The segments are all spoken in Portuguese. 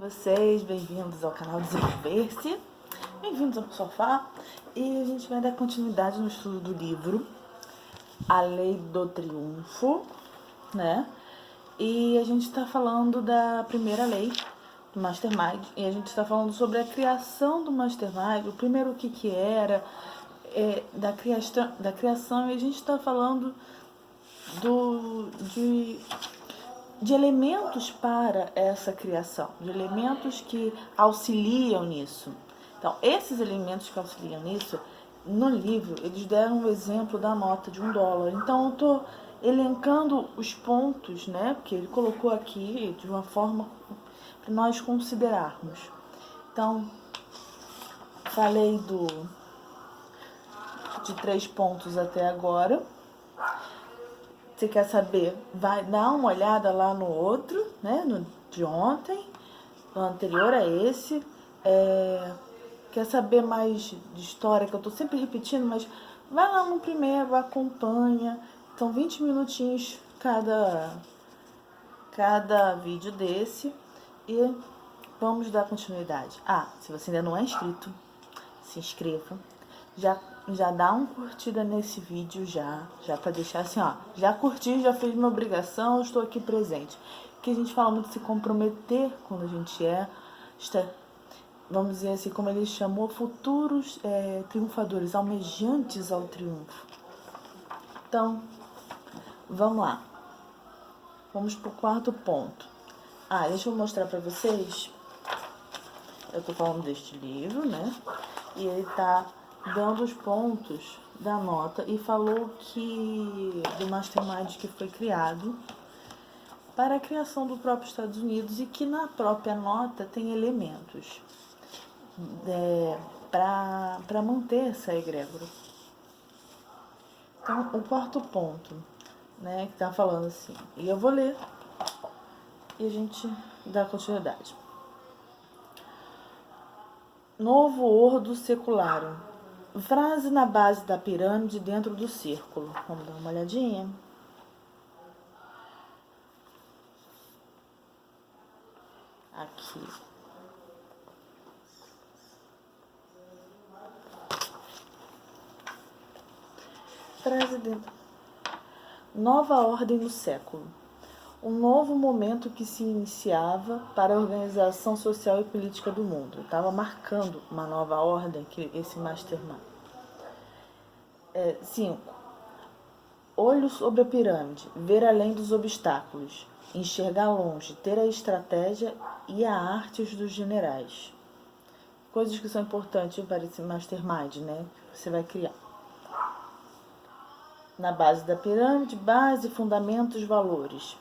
vocês, bem-vindos ao canal Desenvolver-se, bem-vindos ao sofá, e a gente vai dar continuidade no estudo do livro A Lei do Triunfo, né? E a gente está falando da primeira lei do Mastermind, e a gente está falando sobre a criação do Mastermind, o primeiro o que era, da criação, e a gente está falando de elementos para essa criação, de elementos que auxiliam nisso. Então, esses elementos que auxiliam nisso, no livro, eles deram um exemplo da nota de $1. Então, eu estou elencando os pontos, né, que ele colocou aqui de uma forma para nós considerarmos. Então, falei de 3 pontos até agora. Você quer saber, vai dar uma olhada lá no outro, né, no de ontem, no anterior a esse. Quer saber mais de história, que eu tô sempre repetindo, mas vai lá no primeiro, acompanha. São 20 minutinhos cada vídeo desse e vamos dar continuidade. Se você ainda não é inscrito, se inscreva. Já dá uma curtida nesse vídeo já para deixar assim, já curti, já fiz minha obrigação, estou aqui presente. Porque a gente fala muito de se comprometer quando a gente vamos dizer assim, como ele chamou, futuros triunfadores, almejantes ao triunfo. Então, vamos lá. Vamos pro quarto ponto. Deixa eu mostrar para vocês. Eu tô falando deste livro, né? E ele tá dando os pontos da nota e falou que do Mastermind que foi criado para a criação do próprio Estados Unidos e que na própria nota tem elementos para manter essa egrégora. Então, o quarto ponto, né, que está falando assim, e eu vou ler e a gente dá continuidade. Novo ordo secularum. Frase na base da pirâmide dentro do círculo. Vamos dar uma olhadinha. Aqui. Frase dentro. Nova ordem no século. Um novo momento que se iniciava para a organização social e política do mundo. Estava marcando uma nova ordem, que esse Mastermind. 5. Olho sobre a pirâmide, ver além dos obstáculos, enxergar longe, ter a estratégia e a arte dos generais. Coisas que são importantes para esse Mastermind, né? Que você vai criar. Na base da pirâmide, base, fundamentos, valores.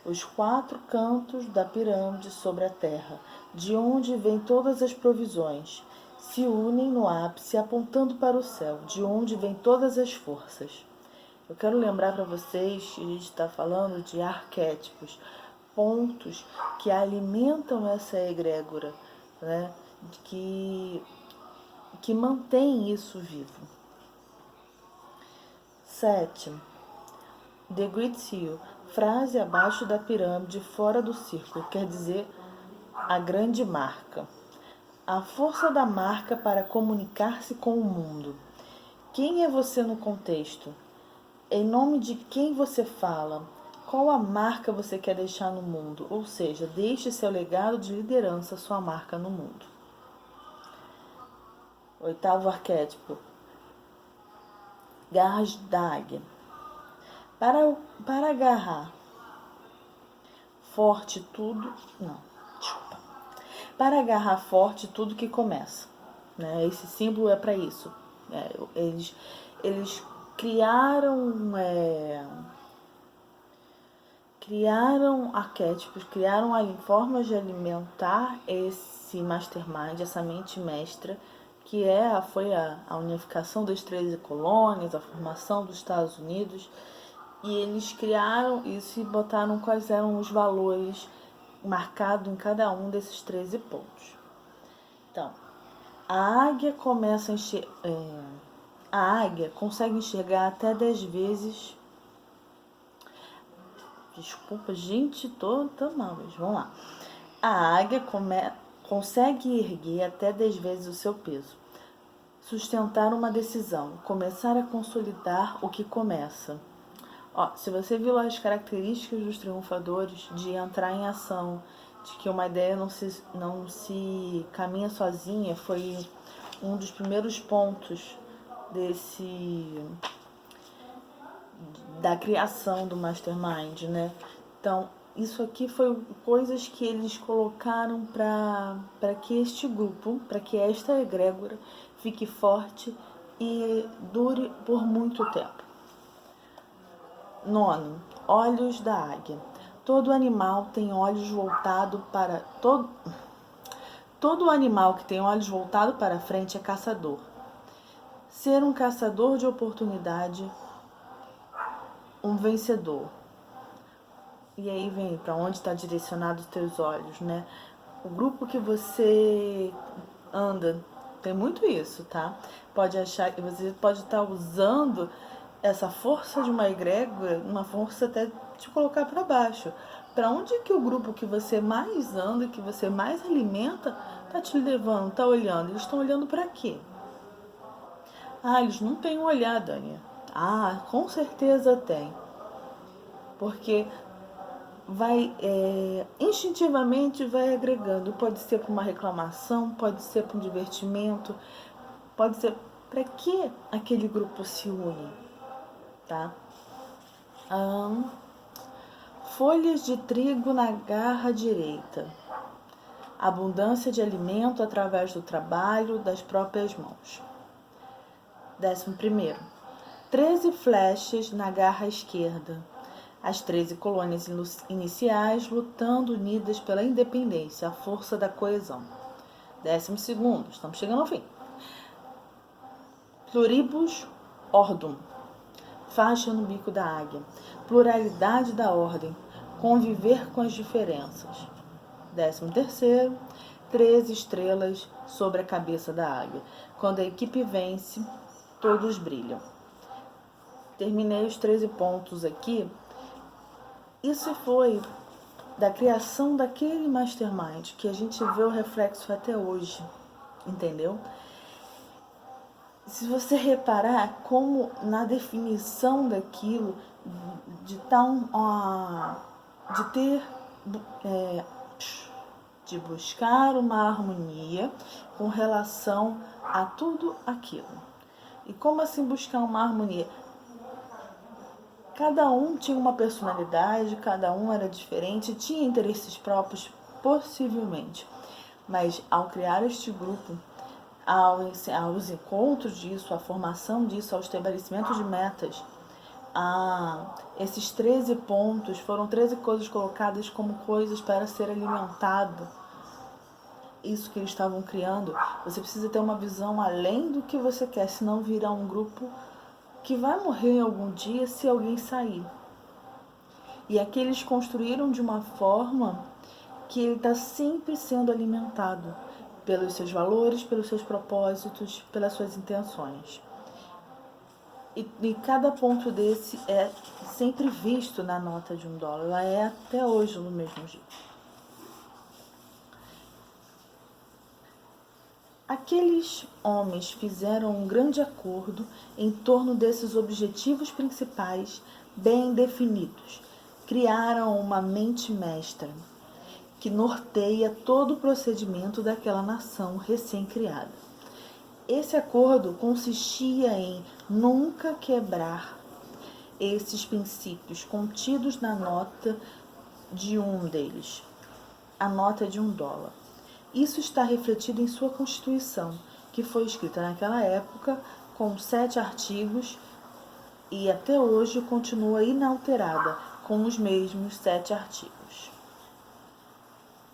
Os 4 cantos da pirâmide sobre a terra, de onde vêm todas as provisões, se unem no ápice apontando para o céu, de onde vêm todas as forças. Eu quero lembrar para vocês que a gente está falando de arquétipos, pontos que alimentam essa egrégora, né? que mantém isso vivo. 7. The Great Seal. Frase abaixo da pirâmide, fora do círculo, quer dizer a grande marca. A força da marca para comunicar-se com o mundo. Quem é você no contexto? Em nome de quem você fala? Qual a marca você quer deixar no mundo? Ou seja, deixe seu legado de liderança, sua marca no mundo. 8º arquétipo. Garras da águia. Para agarrar forte tudo... Para agarrar forte tudo que começa. Né? Esse símbolo é para isso. Eles criaram arquétipos, criaram formas de alimentar esse Mastermind, essa mente mestra, que foi a unificação das 13 colônias, a formação dos Estados Unidos, e eles criaram isso e botaram quais eram os valores marcados em cada um desses 13 pontos. Então, a águia consegue enxergar até 10 vezes. Desculpa, gente, tô mal, mas vamos lá. A águia consegue erguer até 10 vezes o seu peso. Sustentar uma decisão, começar a consolidar o que começa. Ó, se você viu as características dos triunfadores de entrar em ação, de que uma ideia não se caminha sozinha, foi um dos primeiros pontos da criação do Mastermind, né? Então, isso aqui foi coisas que eles colocaram para que este grupo, para que esta egrégora fique forte e dure por muito tempo. 9. Olhos da águia. Todo animal tem olhos voltados para... Todo animal que tem olhos voltados para frente é caçador. Ser um caçador de oportunidade, um vencedor. E aí vem para onde está direcionado os teus olhos, né? O grupo que você anda tem muito isso, tá? Pode achar que você pode estar usando essa força de uma egrégora, uma força até te colocar para baixo. Para onde que o grupo que você mais anda, que você mais alimenta, tá te levando, tá olhando? Eles estão olhando para quê? Ah, eles não têm um olhar, Dani. Ah, com certeza tem. Porque instintivamente vai agregando. Pode ser para uma reclamação, pode ser para um divertimento, pode ser para que aquele grupo se une, tá? Folhas de trigo na garra direita. Abundância de alimento através do trabalho das próprias mãos. 11º. 13 flechas na garra esquerda. As 13 colônias iniciais lutando unidas pela independência, a força da coesão. 12º, estamos chegando ao fim. Pluribus ordum, faixa no bico da águia. Pluralidade da ordem, conviver com as diferenças. 13º, 13 estrelas sobre a cabeça da águia. Quando a equipe vence, todos brilham. Terminei os 13 pontos aqui. Isso foi da criação daquele mastermind que a gente vê o reflexo até hoje, entendeu? Se você reparar como na definição daquilo, de buscar uma harmonia com relação a tudo aquilo. E como assim buscar uma harmonia? Cada um tinha uma personalidade, cada um era diferente, tinha interesses próprios, possivelmente. Mas ao criar este grupo, aos encontros disso, à formação disso, ao estabelecimento de metas, esses 13 pontos foram 13 coisas colocadas como coisas para ser alimentado. Isso que eles estavam criando, você precisa ter uma visão além do que você quer, senão virar um grupo que vai morrer algum dia se alguém sair. E aqui eles construíram de uma forma que ele está sempre sendo alimentado pelos seus valores, pelos seus propósitos, pelas suas intenções. E cada ponto desse é sempre visto na nota de $1. Ela é até hoje do mesmo jeito. Aqueles homens fizeram um grande acordo em torno desses objetivos principais bem definidos. Criaram uma mente mestra que norteia todo o procedimento daquela nação recém-criada. Esse acordo consistia em nunca quebrar esses princípios contidos na nota de um deles, a nota de $1. Isso está refletido em sua Constituição, que foi escrita naquela época com 7 artigos e até hoje continua inalterada com os mesmos 7 artigos.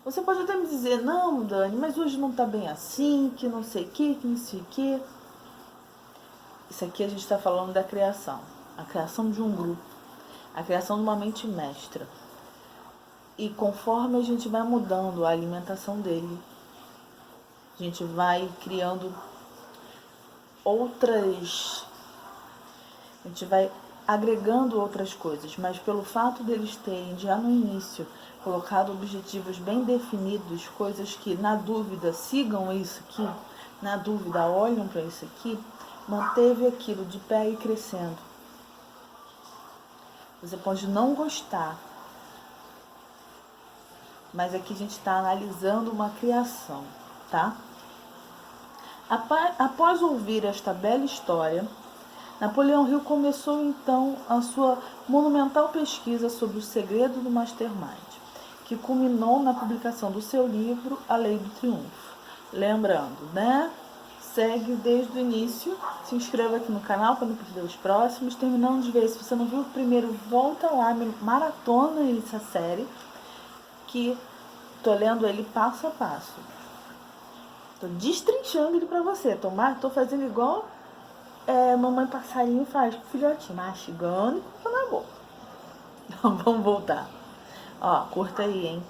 Você pode até me dizer, não, Dani, mas hoje não está bem assim, que não sei o que não sei o que. Isso aqui a gente está falando da criação, a criação de um grupo, a criação de uma mente mestra. E conforme a gente vai mudando a alimentação dele, a gente vai criando outras... A gente vai agregando outras coisas, mas pelo fato deles terem já no início colocado objetivos bem definidos, coisas que na dúvida sigam isso aqui, na dúvida olham para isso aqui, manteve aquilo de pé e crescendo. Você pode não gostar, mas aqui a gente está analisando uma criação, tá? Após ouvir esta bela história, Napoleão Hill começou então a sua monumental pesquisa sobre o segredo do Mastermind, que culminou na publicação do seu livro A Lei do Triunfo. Lembrando, né? Segue desde o início, se inscreva aqui no canal para não perder os próximos. Terminando de ver, se você não viu o primeiro, volta lá, maratona essa série, que tô lendo ele passo a passo. Tô destrinchando ele para você, tô fazendo igual mamãe passarinho faz com o filhotinho, mastigando e colocando na boca. Então vamos voltar. Ó, curta aí, hein?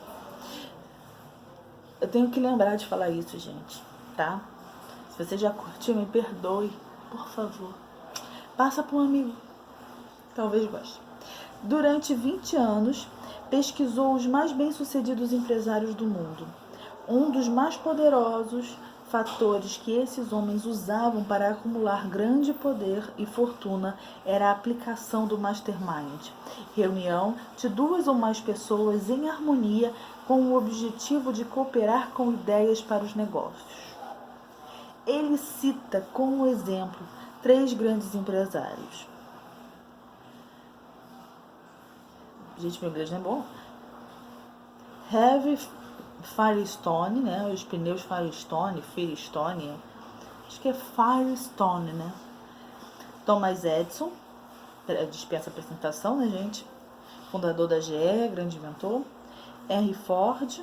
Eu tenho que lembrar de falar isso, gente, tá? Se você já curtiu, me perdoe, por favor. Passa para um amigo, talvez goste. Durante 20 anos, pesquisou os mais bem-sucedidos empresários do mundo. Um dos mais poderosos fatores que esses homens usavam para acumular grande poder e fortuna era a aplicação do mastermind, reunião de 2 ou mais pessoas em harmonia com o objetivo de cooperar com ideias para os negócios. Ele cita como exemplo 3 grandes empresários. Gente, meu inglês não é bom. Harvey Firestone, né? Os pneus Firestone, acho que é Firestone, né? Thomas Edison, dispensa apresentação, né, gente? Fundador da GE, grande inventor. Henry Ford,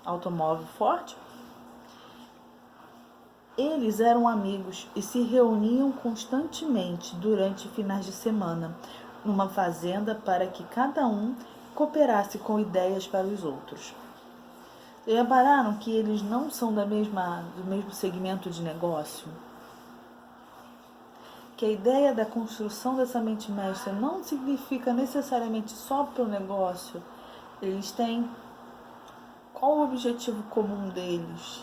automóvel Ford. Eles eram amigos e se reuniam constantemente durante finais de semana numa fazenda para que cada um cooperasse com ideias para os outros. Repararam que eles não são do mesmo segmento de negócio? Que a ideia da construção dessa mente mestra não significa necessariamente só para o negócio. Eles têm qual o objetivo comum deles?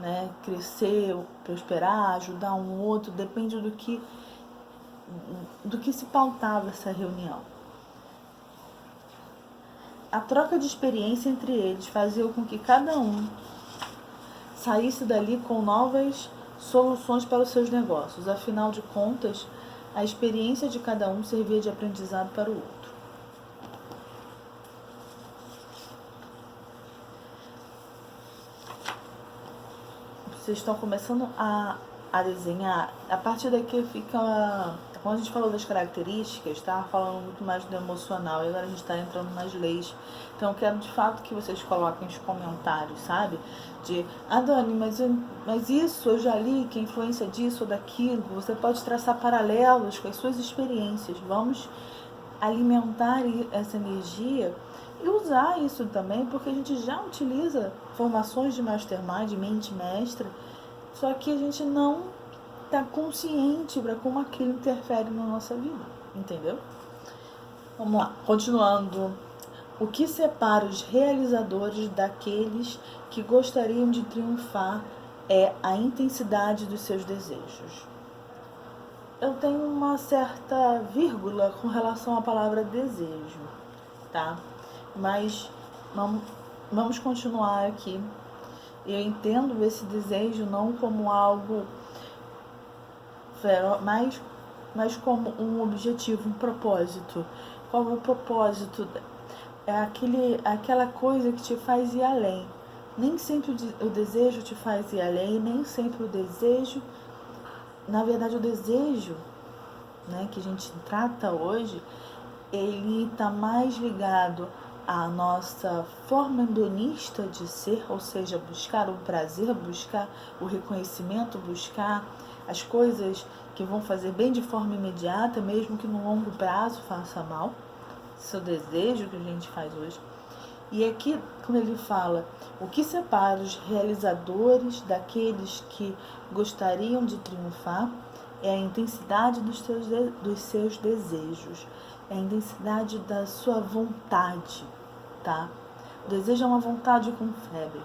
Né? Crescer, prosperar, ajudar um outro, depende do que se pautava essa reunião. A troca de experiência entre eles fazia com que cada um saísse dali com novas soluções para os seus negócios. Afinal de contas, a experiência de cada um servia de aprendizado para o outro. Vocês estão começando a desenhar. A partir daqui fica... Quando a gente falou das características, tá falando muito mais do emocional. E agora a gente está entrando nas leis. Então eu quero de fato que vocês coloquem os comentários, sabe? Dani, mas isso eu já li, que a influência disso ou daquilo. Você pode traçar paralelos com as suas experiências. Vamos alimentar essa energia e usar isso também, porque a gente já utiliza formações de mastermind, de mente mestra, só que a gente não está consciente para como aquilo interfere na nossa vida, entendeu? Vamos lá, continuando. O que separa os realizadores daqueles que gostariam de triunfar é a intensidade dos seus desejos. Eu tenho uma certa vírgula com relação à palavra desejo, tá? Mas vamos continuar aqui. Eu entendo esse desejo não como algo feroz, mas como um objetivo, um propósito. Qual é o propósito? É aquela coisa que te faz ir além. Nem sempre o desejo te faz ir além, nem sempre o desejo... Na verdade, o desejo, né, que a gente trata hoje, ele está mais ligado à nossa forma hedonista de ser, ou seja, buscar o prazer, buscar o reconhecimento, buscar as coisas que vão fazer bem de forma imediata, mesmo que no longo prazo faça mal. Esse é o desejo que a gente faz hoje. E aqui, quando ele fala, o que separa os realizadores daqueles que gostariam de triunfar é a intensidade dos seus desejos, é a intensidade da sua vontade, tá? O desejo é uma vontade com febre,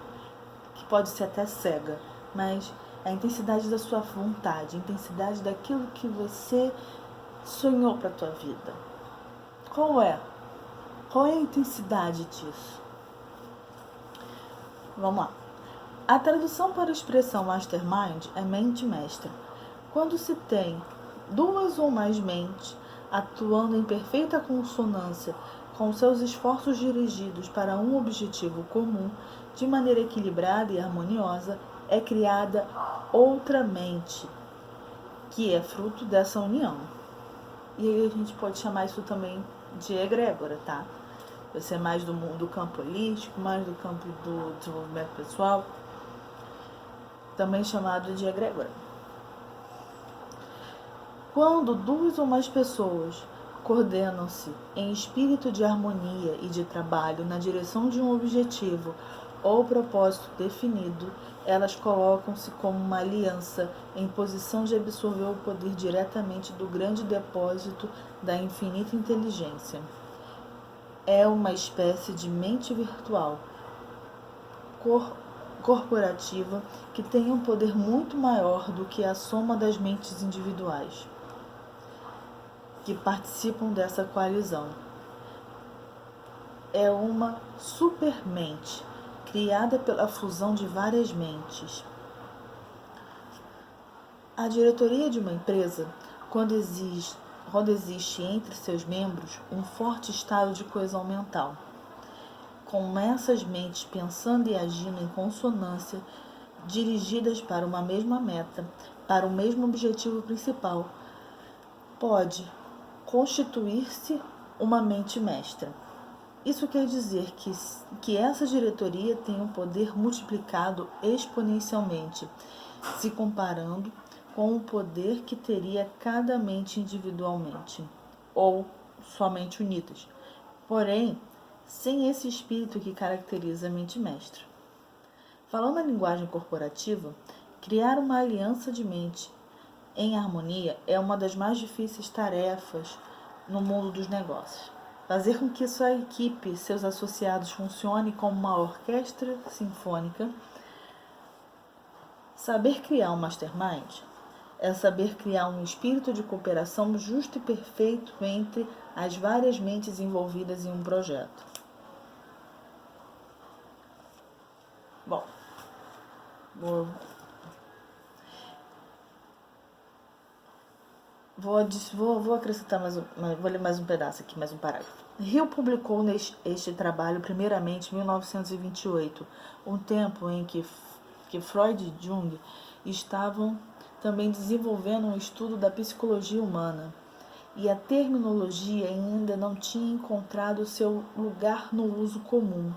que pode ser até cega, mas é a intensidade da sua vontade, a intensidade daquilo que você sonhou para a tua vida. Qual é? Qual é a intensidade disso? Vamos lá. A tradução para a expressão mastermind é mente mestra. Quando se tem duas ou mais mentes atuando em perfeita consonância com seus esforços dirigidos para um objetivo comum, de maneira equilibrada e harmoniosa, é criada outra mente, que é fruto dessa união. E aí a gente pode chamar isso também de egrégora, tá? Você é mais do campo holístico, mais do campo do desenvolvimento pessoal, também chamado de egrégora. Quando duas ou mais pessoas coordenam-se em espírito de harmonia e de trabalho na direção de um objetivo ou propósito definido, elas colocam-se como uma aliança em posição de absorver o poder diretamente do grande depósito da infinita inteligência. É uma espécie de mente virtual corporativa que tem um poder muito maior do que a soma das mentes individuais que participam dessa coalizão. É uma supermente criada pela fusão de várias mentes. A diretoria de uma empresa, quando existe entre seus membros um forte estado de coesão mental, com essas mentes pensando e agindo em consonância, dirigidas para uma mesma meta, para o mesmo objetivo principal, pode constituir-se uma mente mestra. Isso quer dizer que essa diretoria tem um poder multiplicado exponencialmente, se comparando com o poder que teria cada mente individualmente, ou somente unidas. Porém, sem esse espírito que caracteriza a mente mestra. Falando a linguagem corporativa, criar uma aliança de mente em harmonia é uma das mais difíceis tarefas no mundo dos negócios. Fazer com que sua equipe, seus associados, funcionem como uma orquestra sinfônica. Saber criar um mastermind é saber criar um espírito de cooperação justo e perfeito entre as várias mentes envolvidas em um projeto. Bom, vou acrescentar vou ler mais um pedaço aqui, mais um parágrafo. Hill publicou este trabalho primeiramente em 1928, um tempo em que Freud e Jung estavam também desenvolvendo um estudo da psicologia humana, e a terminologia ainda não tinha encontrado seu lugar no uso comum.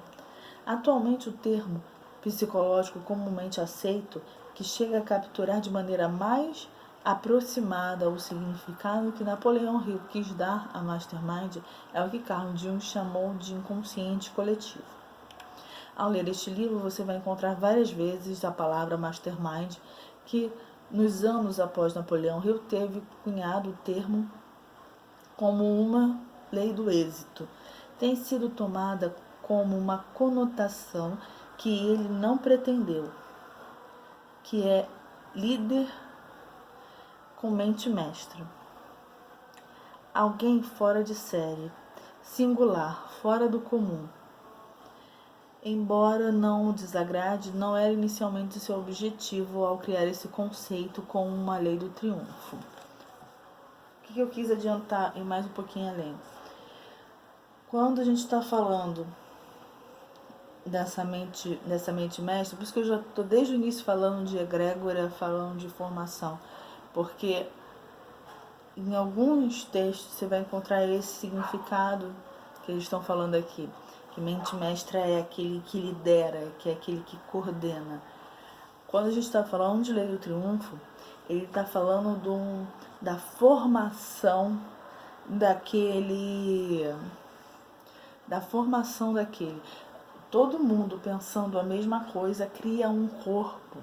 Atualmente, o termo psicológico comumente aceito, que chega a capturar de maneira mais aproximada o significado que Napoleão Hill quis dar a mastermind, é o que Carl Jung chamou de inconsciente coletivo. Ao ler este livro, você vai encontrar várias vezes a palavra mastermind, que nos anos após Napoleão Hill teve cunhado o termo como uma lei do êxito. Tem sido tomada como uma conotação que ele não pretendeu, que é líder com mente mestra. Alguém fora de série, singular, fora do comum. Embora não o desagrade, não era inicialmente seu objetivo ao criar esse conceito como uma lei do triunfo. O que eu quis adiantar e mais um pouquinho além? Quando a gente está falando dessa mente mestra, por isso que eu já estou desde o início falando de egrégora, falando de formação, porque em alguns textos você vai encontrar esse significado que eles estão falando aqui, que mente mestra é aquele que lidera, que é aquele que coordena. Quando a gente está falando de lei do triunfo, ele está falando da formação daquele. Todo mundo pensando a mesma coisa cria um corpo.